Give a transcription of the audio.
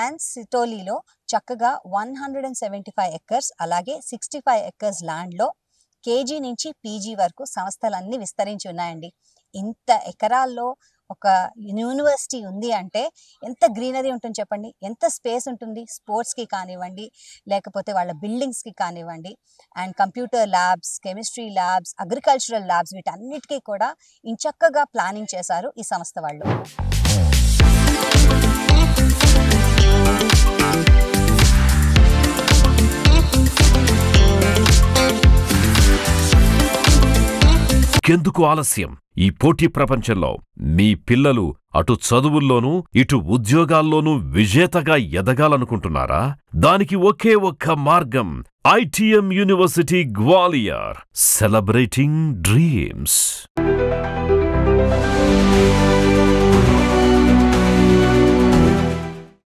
And సిటోలిలో చక్కగా 175 acres అలాగే 65 acres ల్యాండ్లో కేజీ నుంచి పీజీ వరకు సంస్థలన్నీ విస్తరించి ఉన్నాయండి. ఇంత ఎకరాల్లో ఒక యూనివర్సిటీ ఉంది అంటే ఎంత గ్రీనరీ ఉంటుంది చెప్పండి, ఎంత స్పేస్ ఉంటుంది స్పోర్ట్స్కి కానివ్వండి, లేకపోతే వాళ్ళ బిల్డింగ్స్కి కానివ్వండి, and computer labs, chemistry labs, agricultural labs, వీటన్నిటికీ కూడా ఇంచక్కగా ప్లానింగ్ చేశారు ఈ సంస్థ వాళ్ళు. ఎందుకు ఆలస్యం? ఈ పోటీ ప్రపంచంలో మీ పిల్లలు అటు చదువుల్లోనూ ఇటు ఉద్యోగాల్లోనూ విజేతగా ఎదగాలనుకుంటున్నారా? దానికి ఒకే ఒక్క మార్గం ITM university Gwalior, celebrating dreams.